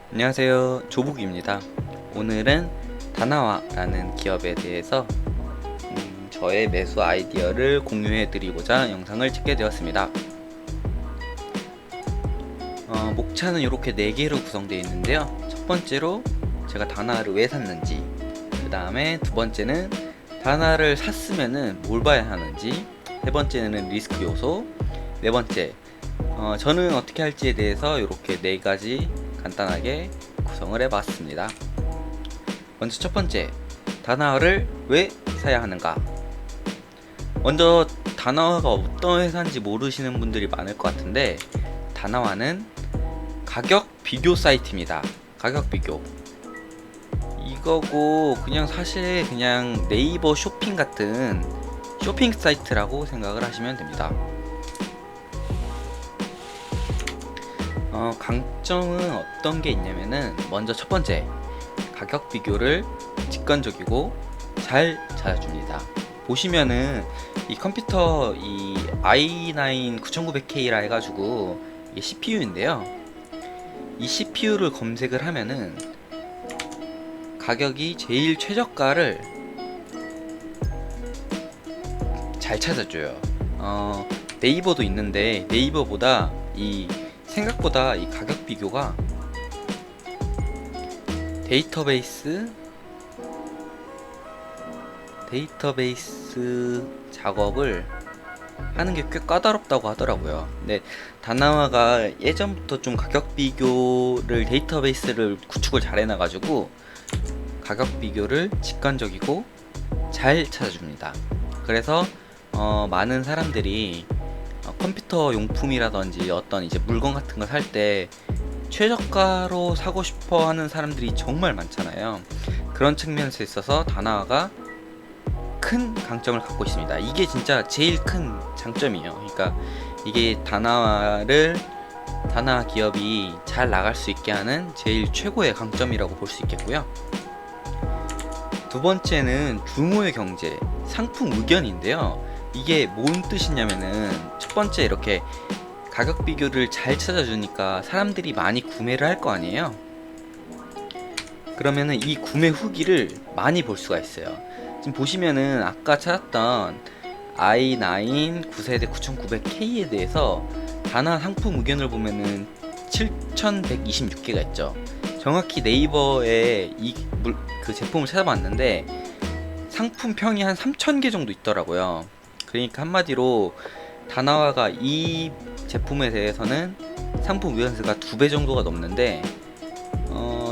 안녕하세요, 조북입니다. 오늘은 다나와라는 기업에 대해서 저의 매수 아이디어를 공유해 드리고자 영상을 찍게 되었습니다. 목차는 이렇게 4개로 구성되어 있는데요. 첫 번째로 제가 다나와를 왜 샀는지, 그 다음에 두 번째는 다나와를 샀으면은 뭘 봐야 하는지, 세 번째는 리스크 요소, 네 번째 저는 어떻게 할지에 대해서 이렇게 4가지 간단하게 구성을 해봤습니다. 먼저 첫 번째, 다나와를 왜 사야 하는가? 먼저 다나와가 어떤 회사인지 모르시는 분들이 많을 것 같은데, 다나와는 가격 비교 사이트입니다. 가격 비교 이거고, 그냥 사실 그냥 네이버 쇼핑 같은 쇼핑 사이트라고 생각을 하시면 됩니다. 강점은 어떤 게 있냐면은, 먼저 첫 번째, 가격 비교를 직관적이고 잘 찾아줍니다. 보시면은 이 컴퓨터 이 i9 9900K라 해가지고 이게 CPU인데요. 이 CPU를 검색을 하면은 가격이 제일 최저가를 잘 찾아줘요. 네이버도 있는데 네이버보다 생각보다 이 가격 비교가 데이터베이스 작업을 하는 게 꽤 까다롭다고 하더라고요. 근데 다나와가 예전부터 좀 가격 비교를 데이터베이스를 구축을 잘 해놔가지고 가격 비교를 직관적이고 잘 찾아줍니다. 그래서 많은 사람들이 컴퓨터 용품이라든지 어떤 이제 물건 같은 거 살 때 최저가로 사고 싶어 하는 사람들이 정말 많잖아요. 그런 측면에서 있어서 다나와가 큰 강점을 갖고 있습니다. 이게 진짜 제일 큰 장점이에요. 그러니까 이게 다나와 기업이 잘 나갈 수 있게 하는 제일 최고의 강점이라고 볼 수 있겠고요. 두 번째는 규모의 경제, 상품 의견인데요. 이게 뭔 뜻이냐면은, 첫 번째 이렇게 가격 비교를 잘 찾아주니까 사람들이 많이 구매를 할 거 아니에요. 그러면은 이 구매 후기를 많이 볼 수가 있어요. 지금 보시면은 아까 찾았던 i9 9세대 9900K에 대해서 다나 상품 의견을 보면은 7126개가 있죠. 정확히 네이버에 그 제품을 찾아봤는데 상품 평이 한 3000개 정도 있더라고요. 그러니까 한마디로 다나와가 이 제품에 대해서는 상품 의견 수가 2배 정도가 넘는데,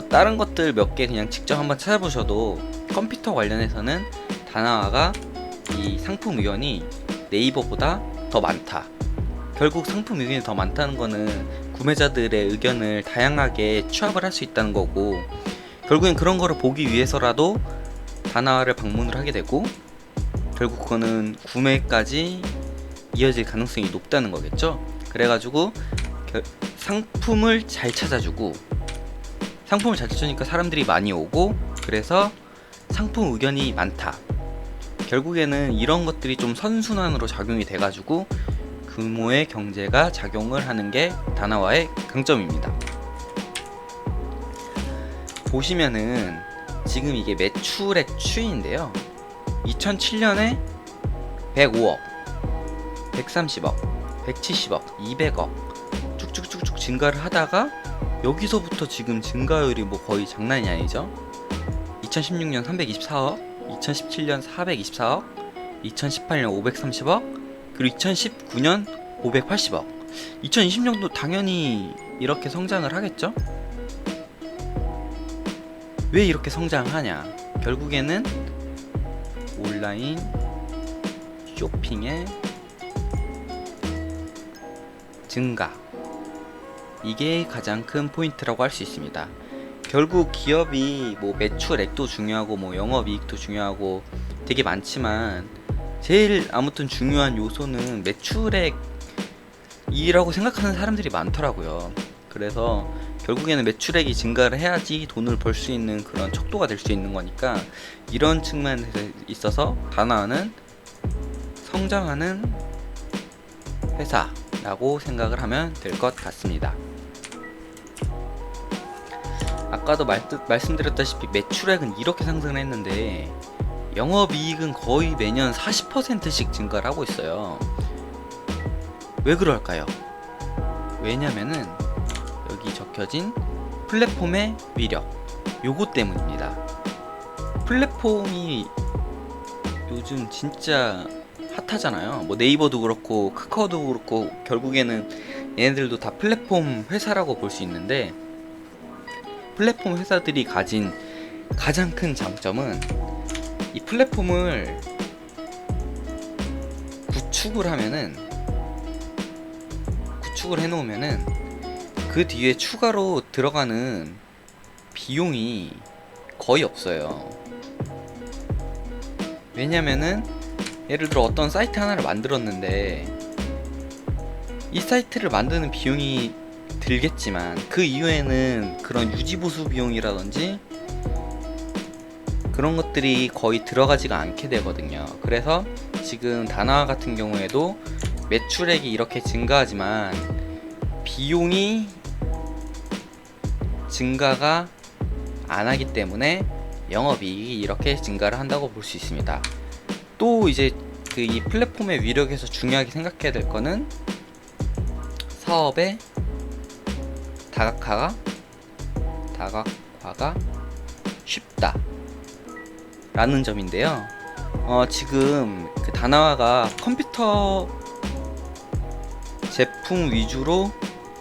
다른 것들 몇 개 그냥 직접 한번 찾아보셔도 컴퓨터 관련해서는 다나와가 이 상품 의견이 네이버보다 더 많다. 결국 상품 의견이 더 많다는 거는 구매자들의 의견을 다양하게 취합을 할 수 있다는 거고, 결국엔 그런 거를 보기 위해서라도 다나와를 방문을 하게 되고, 결국 그거는 구매까지 이어질 가능성이 높다는 거겠죠. 그래가지고 상품을 잘 찾아주고, 상품을 잘 찾으니까 사람들이 많이 오고, 그래서 상품 의견이 많다. 결국에는 이런 것들이 좀 선순환으로 작용이 돼가지고 규모의 경제가 작용을 하는 게 다나와의 강점입니다. 보시면은 지금 이게 매출액 추이인데요. 2007년에 105억, 130억, 170억, 200억 쭉쭉쭉쭉 증가를 하다가 여기서부터 지금 증가율이 뭐 거의 장난이 아니죠. 2016년 324억, 2017년 424억, 2018년 530억, 그리고 2019년 580억. 2020년도 당연히 이렇게 성장을 하겠죠? 왜 이렇게 성장하냐? 결국에는 온라인 쇼핑의 증가, 이게 가장 큰 포인트라고 할 수 있습니다. 결국 기업이 뭐 매출액도 중요하고 뭐 영업이익도 중요하고 되게 많지만, 제일 아무튼 중요한 요소는 매출액이라고 생각하는 사람들이 많더라고요. 그래서 결국에는 매출액이 증가를 해야지 돈을 벌 수 있는 그런 척도가 될 수 있는 거니까, 이런 측면에 있어서 다나와는 성장하는 회사라고 생각을 하면 될 것 같습니다. 아까도 말씀드렸다시피 매출액은 이렇게 상승을 했는데 영업이익은 거의 매년 40%씩 증가를 하고 있어요. 왜 그럴까요? 왜냐면은 여기 적혀진 플랫폼의 위력, 요거 때문입니다. 플랫폼이 요즘 진짜 핫하잖아요. 뭐 네이버도 그렇고 카카오도 그렇고 결국에는 얘네들도 다 플랫폼 회사라고 볼 수 있는데, 플랫폼 회사들이 가진 가장 큰 장점은 이 플랫폼을 구축을 해놓으면은 그 뒤에 추가로 들어가는 비용이 거의 없어요. 왜냐면은 예를 들어 어떤 사이트 하나를 만들었는데 이 사이트를 만드는 비용이 들겠지만 그 이후에는 그런 유지보수 비용이라든지 그런 것들이 거의 들어가지가 않게 되거든요. 그래서 지금 다나와 같은 경우에도 매출액이 이렇게 증가하지만 비용이 증가가 안 하기 때문에 영업이익이 이렇게 증가를 한다고 볼 수 있습니다. 또 이제 이 플랫폼의 위력에서 중요하게 생각해야 될 거는 사업의 다각화가 쉽다 라는 점인데요. 지금 그 다나와가 컴퓨터 제품 위주로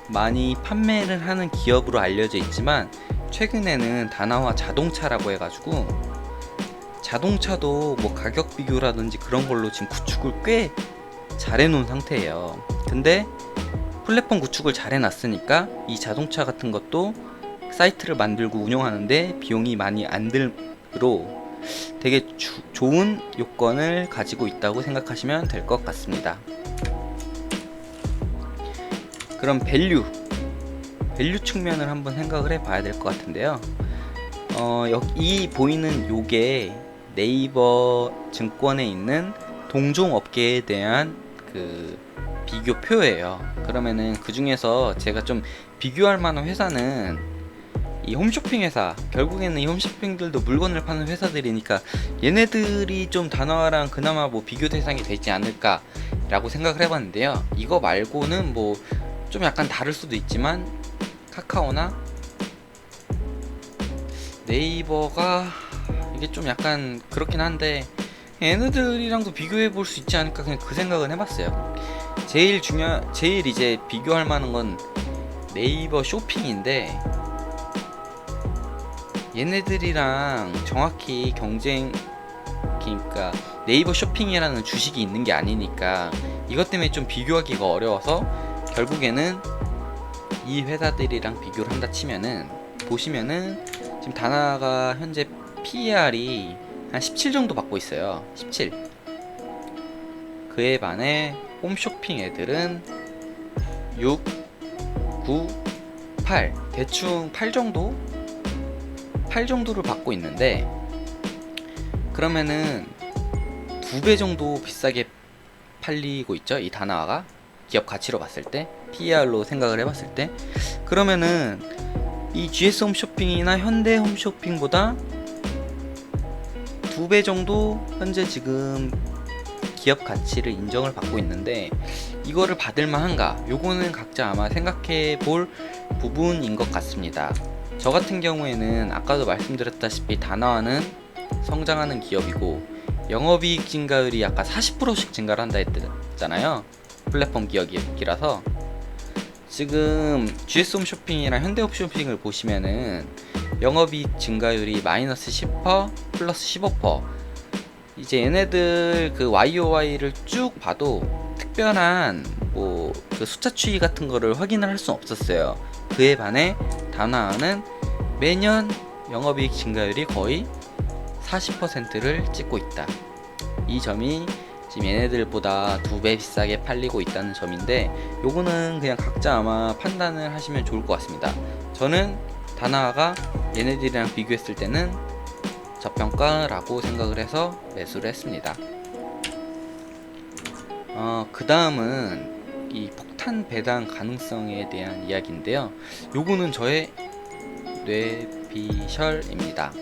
많이 판매를 하는 기업으로 알려져 있지만 최근에는 다나와 자동차라고 해가지고 자동차도 뭐 가격 비교라든지 그런 걸로 지금 구축을 꽤 잘 해놓은 상태예요. 근데 플랫폼 구축을 잘 해놨으니까 이 자동차 같은 것도 사이트를 만들고 운영하는데 비용이 많이 안 들므로 되게 좋은 요건을 가지고 있다고 생각하시면 될 것 같습니다. 그럼 밸류 측면을 한번 생각을 해봐야 될 것 같은데요. 이 보이는 요게 네이버 증권에 있는 동종업계에 대한 그 비교표예요. 그러면은 그 중에서 제가 좀 비교할 만한 회사는 이 홈쇼핑 회사, 결국에는 이 홈쇼핑들도 물건을 파는 회사들이니까 얘네들이 좀 다나와랑 그나마 뭐 비교 대상이 되지 않을까 라고 생각을 해봤는데요. 이거 말고는 뭐 좀 약간 다를 수도 있지만 카카오나 네이버가 이게 좀 약간 그렇긴 한데 얘네들이랑도 비교해 볼 수 있지 않을까, 그냥 그 생각은 해봤어요. 제일 이제 비교할 만한 건 네이버 쇼핑인데 얘네들이랑 정확히 그러니까 네이버 쇼핑이라는 주식이 있는 게 아니니까 이것 때문에 좀 비교하기가 어려워서 결국에는 이 회사들이랑 비교를 한다 치면은 보시면은 지금 다나가 현재 PER이 한 17 정도 받고 있어요. 17. 그에 반해 홈쇼핑 애들은 6, 9, 8 대충 8 정도를 받고 있는데, 그러면은 2배 정도 비싸게 팔리고 있죠, 이 다나와가. 기업 가치로 봤을 때, PER로 생각을 해봤을 때. 그러면은 이 GS 홈쇼핑이나 현대 홈쇼핑보다 2배 정도 현재 지금 기업 가치를 인정을 받고 있는데 이거를 받을 만한가? 요거는 각자 아마 생각해 볼 부분인 것 같습니다. 저 같은 경우에는 아까도 말씀드렸다시피 다나와는 성장하는 기업이고 영업이익 증가율이 아까 40%씩 증가를 한다 했잖아요. 플랫폼 기업이라서 지금 GS 홈쇼핑이랑 현대 홈쇼핑을 보시면은 영업이익 증가율이 마이너스 10% 플러스 15%. 이제 얘네들 그 YOY를 쭉 봐도 특별한 뭐 그 숫자 추이 같은 거를 확인을 할 수 없었어요. 그에 반해 다나와는 매년 영업이익 증가율이 거의 40%를 찍고 있다. 이 점이 지금 얘네들보다 2배 비싸게 팔리고 있다는 점인데 요거는 그냥 각자 아마 판단을 하시면 좋을 것 같습니다. 저는 다나와가 얘네들이랑 비교했을 때는 저평가라고 생각을 해서 매수를 했습니다. 그 다음은 이 폭탄 배당 가능성에 대한 이야기인데요. 요거는 저의 뇌피셜입니다.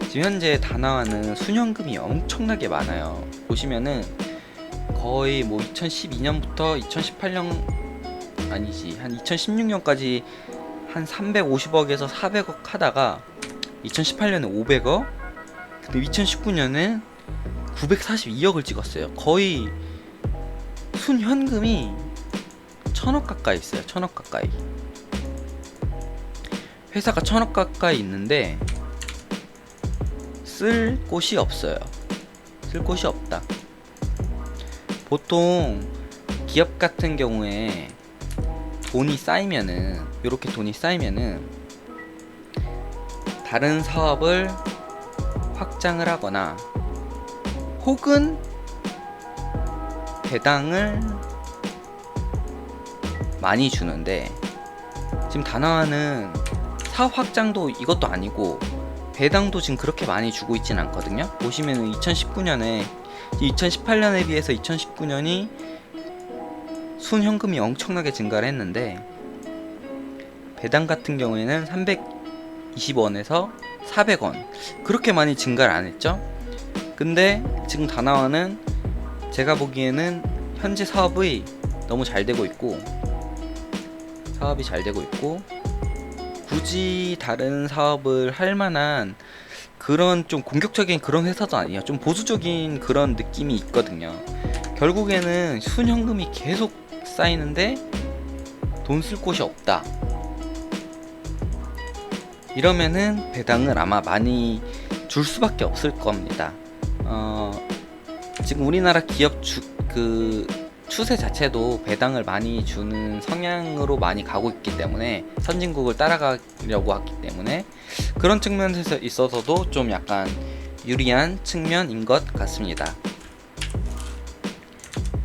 지금 현재 다나와는 순현금이 엄청나게 많아요. 보시면은 거의 뭐 2012년부터 2018년 아니지 한 2016년까지 한 350억에서 400억 하다가 2018년에 500억, 근데 2019년에 942억을 찍었어요. 거의 순현금이 1000억 가까이 있어요. 1000억 가까이. 회사가 1000억 가까이 있는데 쓸 곳이 없어요. 쓸 곳이 없다. 보통 기업 같은 경우에 돈이 쌓이면은, 요렇게 돈이 쌓이면은 다른 사업을 확장을 하거나 혹은 배당을 많이 주는데, 지금 다나와는 사업 확장도 이것도 아니고 배당도 지금 그렇게 많이 주고 있진 않거든요. 보시면은 2018년에 비해서 2019년이 순현금이 엄청나게 증가를 했는데, 배당 같은 경우에는 320원에서 400원 그렇게 많이 증가를 안 했죠. 근데 지금 다나와는 제가 보기에는 현재 사업이 너무 잘 되고 있고, 굳이 다른 사업을 할 만한 그런 좀 공격적인 그런 회사도 아니에요. 좀 보수적인 그런 느낌이 있거든요. 결국에는 순현금이 계속 쌓이는데 돈 쓸 곳이 없다. 이러면은 배당을 아마 많이 줄 수밖에 없을 겁니다. 지금 우리나라 기업 추세 자체도 배당을 많이 주는 성향으로 많이 가고 있기 때문에, 선진국을 따라가려고 하기 때문에 그런 측면에서 있어서도 좀 약간 유리한 측면인 것 같습니다.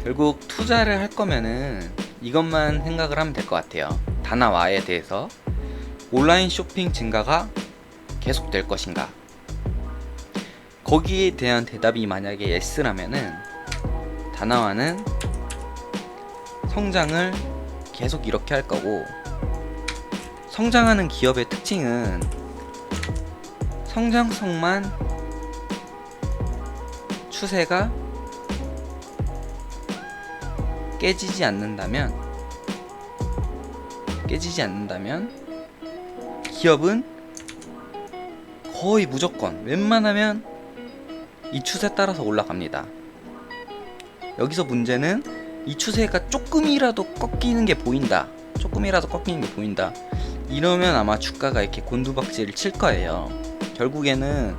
결국 투자를 할 거면은 이것만 생각을 하면 될 것 같아요. 다나와에 대해서 온라인 쇼핑 증가가 계속될 것인가? 거기에 대한 대답이 만약에 yes라면은 다나와는 성장을 계속 이렇게 할 거고, 성장하는 기업의 특징은 성장성만 추세가 깨지지 않는다면 기업은 거의 무조건 웬만하면 이 추세 따라서 올라갑니다. 여기서 문제는 이 추세가 조금이라도 꺾이는 게 보인다. 이러면 아마 주가가 이렇게 곤두박질을 칠 거예요. 결국에는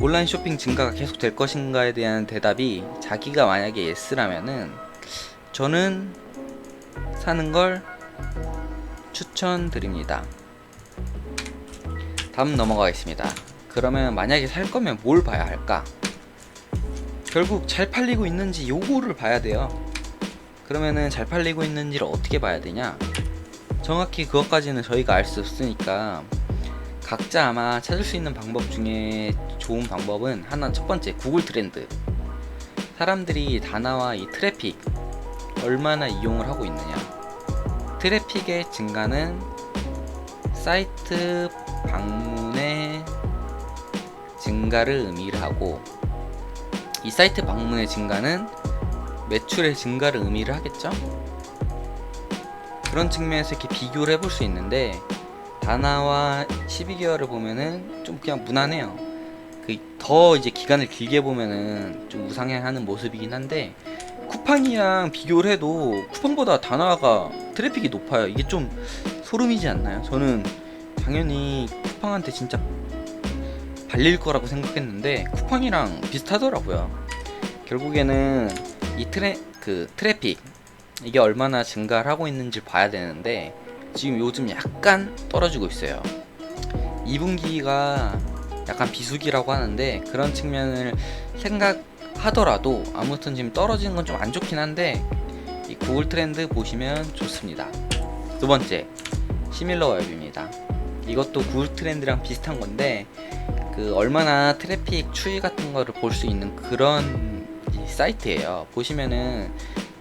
온라인 쇼핑 증가가 계속 될 것인가에 대한 대답이 자기가 만약에 yes라면은 저는 사는 걸 추천드립니다. 다음 넘어가겠습니다. 그러면 만약에 살 거면 뭘 봐야 할까? 결국 잘 팔리고 있는지 요거를 봐야 돼요. 그러면은 잘 팔리고 있는지를 어떻게 봐야 되냐? 정확히 그것까지는 저희가 알 수 없으니까 각자 아마 찾을 수 있는 방법 중에 좋은 방법은 하나, 첫 번째 구글 트렌드. 사람들이 다나와 이 트래픽 얼마나 이용을 하고 있느냐. 트래픽의 증가는 사이트 방문의 증가를 의미를 하고, 이 사이트 방문의 증가는 매출의 증가를 의미를 하겠죠. 그런 측면에서 이렇게 비교를 해볼 수 있는데, 다나와 12개월을 보면은 좀 그냥 무난해요. 더 이제 기간을 길게 보면은 좀 우상향하는 모습이긴 한데, 쿠팡이랑 비교를 해도 쿠팡보다 다나와가 트래픽이 높아요. 이게 좀 소름이지 않나요? 저는 당연히 쿠팡한테 진짜 발릴 거라고 생각했는데 쿠팡이랑 비슷하더라고요. 결국에는 이 트래픽 이게 얼마나 증가를 하고 있는지 봐야 되는데, 지금 요즘 약간 떨어지고 있어요. 2분기가 약간 비수기라고 하는데, 그런 측면을 생각하더라도 아무튼 지금 떨어지는 건 좀 안 좋긴 한데, 이 구글 트렌드 보시면 좋습니다. 두 번째, 시밀러 웹입니다. 이것도 구글 트렌드랑 비슷한 건데, 얼마나 트래픽 추이 같은 거를 볼 수 있는 그런 사이트예요. 보시면은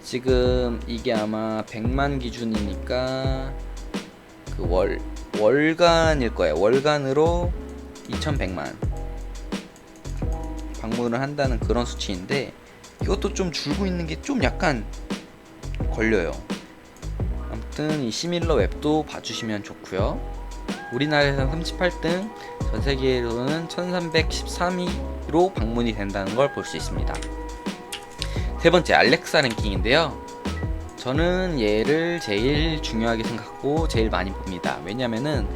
지금 이게 아마 100만 기준이니까 월 월간일 거예요. 월간으로 2100만 방문을 한다는 그런 수치인데, 이것도 좀 줄고 있는 게 좀 약간 걸려요. 아무튼 이 시밀러 웹도 봐주시면 좋고요. 우리나라에서는 38등, 전 세계로는 1313위로 방문이 된다는 걸 볼 수 있습니다. 세 번째, 알렉사 랭킹인데요. 저는 얘를 제일 중요하게 생각하고 제일 많이 봅니다. 왜냐면은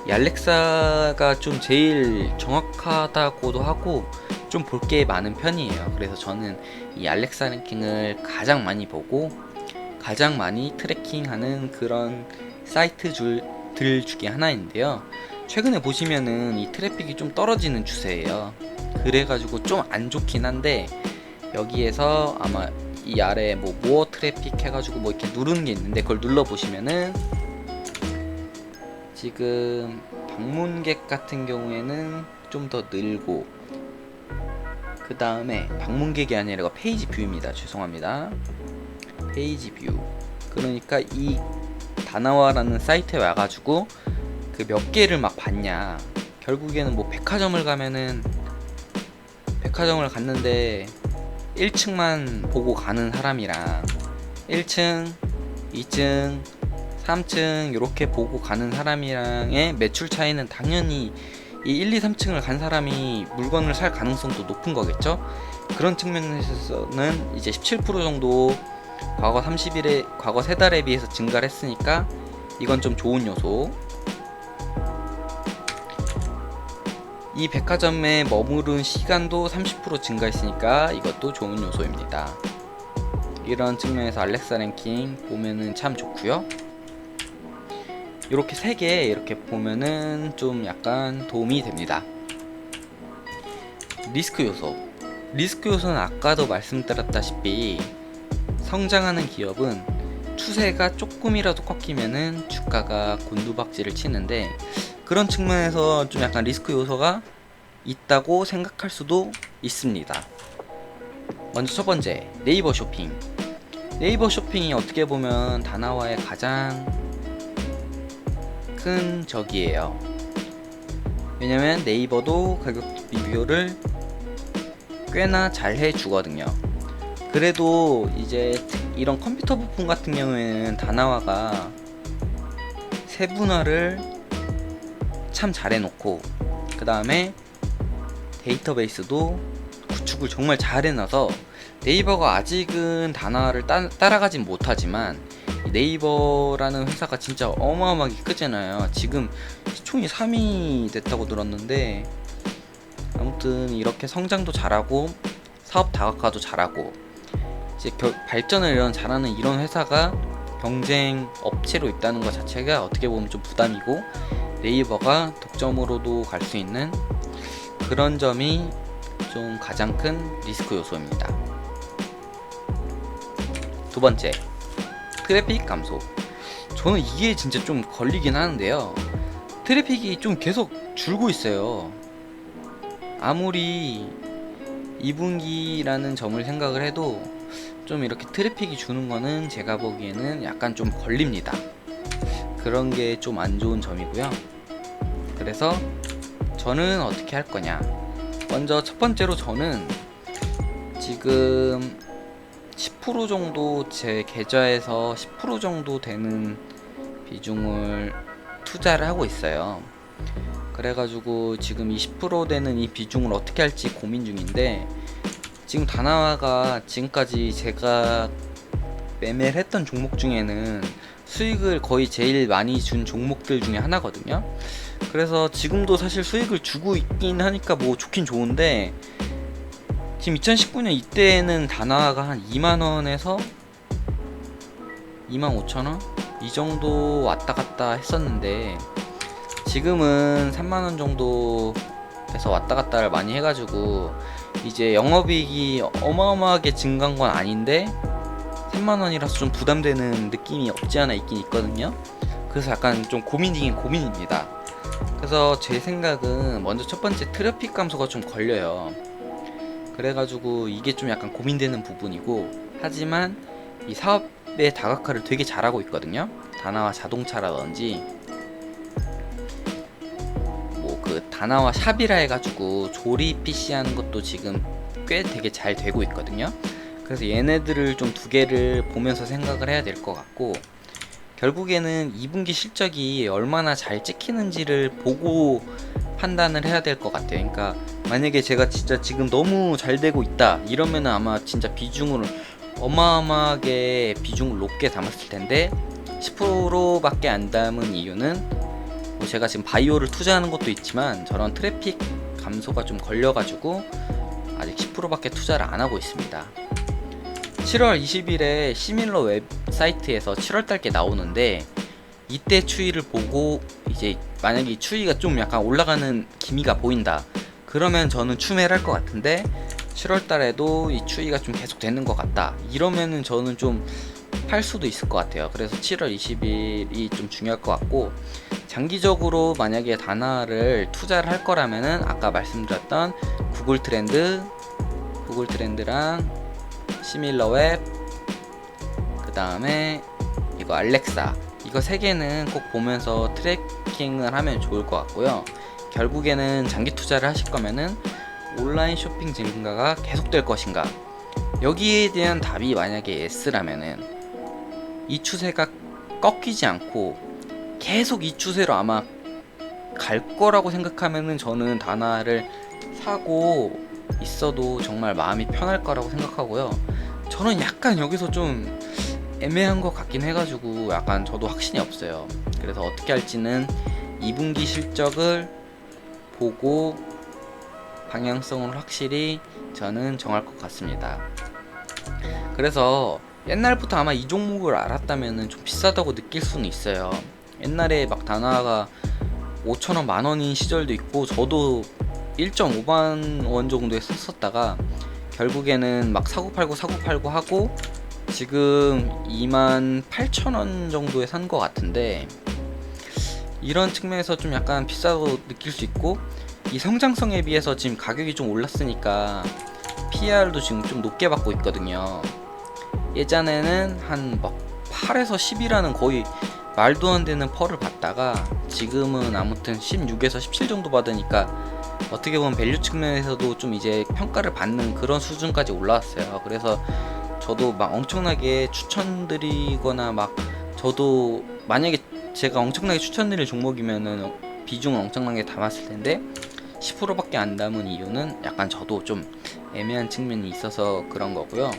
이 알렉사가 좀 제일 정확하다고도 하고 좀 볼 게 많은 편이에요. 그래서 저는 이 알렉사 랭킹을 가장 많이 보고 가장 많이 트래킹하는 그런 사이트들 중에 하나인데요. 최근에 보시면은 이 트래픽이 좀 떨어지는 추세예요. 그래가지고 좀 안 좋긴 한데, 여기에서 아마 이 아래 뭐 모어 트래픽 해가지고 뭐 이렇게 누르는 게 있는데, 그걸 눌러 보시면은 지금 방문객 같은 경우에는 좀 더 늘고, 그 다음에 방문객이 아니라 페이지 뷰입니다. 죄송합니다. 페이지 뷰. 그러니까 이 다나와라는 사이트에 와가지고 그 몇 개를 막 봤냐. 결국에는 뭐 백화점을 가면은, 백화점을 갔는데 1층만 보고 가는 사람이랑 1층, 2층, 3층 이렇게 보고 가는 사람이랑의 매출 차이는 당연히 이 1, 2, 3층을 간 사람이 물건을 살 가능성도 높은 거겠죠. 그런 측면에서는 이제 17% 정도 과거 30일에 과거 3달에 비해서 증가를 했으니까 이건 좀 좋은 요소. 이 백화점에 머무른 시간도 30% 증가했으니까 이것도 좋은 요소입니다. 이런 측면에서 알렉사 랭킹 보면은 참 좋고요. 이렇게 3개 이렇게 보면은 좀 약간 도움이 됩니다. 리스크 요소. 리스크 요소는 아까도 말씀드렸다시피 성장하는 기업은 추세가 조금이라도 꺾이면은 주가가 곤두박질을 치는데, 그런 측면에서 좀 약간 리스크 요소가 있다고 생각할 수도 있습니다. 먼저 첫 번째, 네이버 쇼핑. 네이버 쇼핑이 어떻게 보면 다나와의 가장 큰 적이에요. 왜냐면 네이버도 가격 비교를 꽤나 잘 해주거든요. 그래도 이제 이런 컴퓨터 부품 같은 경우에는 다나와가 세분화를 참 잘 해놓고, 그 다음에 데이터베이스도 구축을 정말 잘 해놔서 네이버가 아직은 다나와를 따라가진 못하지만, 네이버라는 회사가 진짜 어마어마하게 크잖아요. 지금 시총이 3위 됐다고 들었는데, 아무튼 이렇게 성장도 잘하고 사업 다각화도 잘하고 이제 발전을 잘하는 이런 회사가 경쟁 업체로 있다는 것 자체가 어떻게 보면 좀 부담이고, 네이버가 독점으로도 갈 수 있는 그런 점이 좀 가장 큰 리스크 요소입니다. 두 번째, 트래픽 감소. 저는 이게 진짜 좀 걸리긴 하는데요. 트래픽이 좀 계속 줄고 있어요. 아무리 2분기라는 점을 생각을 해도 좀 이렇게 트래픽이 주는 거는 제가 보기에는 약간 좀 걸립니다. 그런 게 좀 안 좋은 점이고요. 그래서 저는 어떻게 할 거냐. 먼저 첫 번째로 저는 지금 10% 정도 제 계좌에서 10% 정도 되는 비중을 투자를 하고 있어요. 그래가지고 지금 20% 되는 이 비중을 어떻게 할지 고민 중인데, 지금 다나와가 지금까지 제가 매매를 했던 종목 중에는 수익을 거의 제일 많이 준 종목들 중에 하나거든요. 그래서 지금도 사실 수익을 주고 있긴 하니까 뭐 좋긴 좋은데, 지금 2019년 이때는 다나와가 한 2만원에서 25,000원? 이 정도 왔다 갔다 했었는데, 지금은 3만원 정도에서 왔다 갔다를 많이 해가지고 이제 영업이익이 어마어마하게 증가한 건 아닌데 3만원이라서 좀 부담되는 느낌이 없지 않아 있긴 있거든요. 그래서 약간 좀 고민이긴 고민입니다. 그래서 제 생각은 먼저 첫 번째, 트래픽 감소가 좀 걸려요. 그래가지고 이게 좀 약간 고민되는 부분이고, 하지만 이 사업의 다각화를 되게 잘하고 있거든요. 다나와 자동차라든지 다나와 샵이라 해가지고 조립 PC 하는 것도 지금 꽤 되게 잘 되고 있거든요. 그래서 얘네들을 좀 두 개를 보면서 생각을 해야 될 것 같고, 결국에는 2분기 실적이 얼마나 잘 찍히는지를 보고 판단을 해야 될 것 같아요. 그러니까 만약에 제가 진짜 지금 너무 잘 되고 있다 이러면은 아마 진짜 비중을 어마어마하게 비중을 높게 담았을 텐데 10%밖에 안 담은 이유는 뭐 제가 지금 바이오를 투자하는 것도 있지만 저런 트래픽 감소가 좀 걸려가지고 아직 10%밖에 투자를 안 하고 있습니다. 7월 20일에 시밀러 웹사이트에서 7월달 게 나오는데, 이때 추이를 보고 이제 만약에 이 추이가 좀 약간 올라가는 기미가 보인다 그러면 저는 추매를 할 것 같은데, 7월달에도 이 추이가 좀 계속 되는 것 같다 이러면은 저는 좀 팔 수도 있을 것 같아요. 그래서 7월 20일이 좀 중요할 것 같고, 장기적으로 만약에 다나를 투자를 할 거라면은 아까 말씀드렸던 구글 트렌드랑 시밀러웹, 그 다음에 이거 알렉사, 이거 세 개는 꼭 보면서 트래킹을 하면 좋을 것 같고요. 결국에는 장기 투자를 하실 거면은 온라인 쇼핑 증가가 계속될 것인가, 여기에 대한 답이 만약에 S라면은 이 추세가 꺾이지 않고 계속 이 추세로 아마 갈 거라고 생각하면은 저는 다나를 사고 있어도 정말 마음이 편할 거라고 생각하고요. 저는 약간 여기서 좀 애매한 것 같긴 해가지고 약간 저도 확신이 없어요. 그래서 어떻게 할지는 2분기 실적을 보고 방향성을 확실히 저는 정할 것 같습니다. 그래서 옛날부터 아마 이 종목을 알았다면 좀 비싸다고 느낄 수는 있어요. 옛날에 막 다나가 5,000원, 만원인 시절도 있고 저도 1.5만 원 정도에 샀었다가 결국에는 막 사고 팔고 하고 지금 28,000원 정도에 산 것 같은데, 이런 측면에서 좀 약간 비싸다고 느낄 수 있고, 이 성장성에 비해서 지금 가격이 좀 올랐으니까 PR도 지금 좀 높게 받고 있거든요. 예전에는 한 막 8에서 10이라는 거의 말도 안 되는 펄을 받다가 지금은 아무튼 16에서 17 정도 받으니까 어떻게 보면 밸류 측면에서도 좀 이제 평가를 받는 그런 수준까지 올라왔어요. 그래서 저도 막 엄청나게 추천드리거나 막, 저도 만약에 제가 엄청나게 추천드릴 종목이면은 비중을 엄청나게 담았을 텐데 10%밖에 안 담은 이유는 약간 저도 좀 애매한 측면이 있어서 그런 거고요.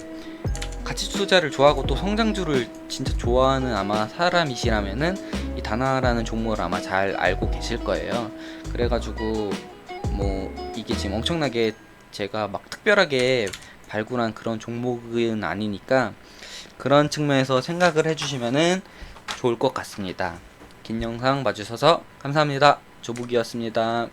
가치 투자를 좋아하고 또 성장주를 진짜 좋아하는 아마 사람이시라면은 이 다나라는 종목을 아마 잘 알고 계실 거예요. 그래가지고 뭐 이게 지금 엄청나게 제가 막 특별하게 발굴한 그런 종목은 아니니까 그런 측면에서 생각을 해주시면은 좋을 것 같습니다. 긴 영상 봐주셔서 감사합니다. 조북이었습니다.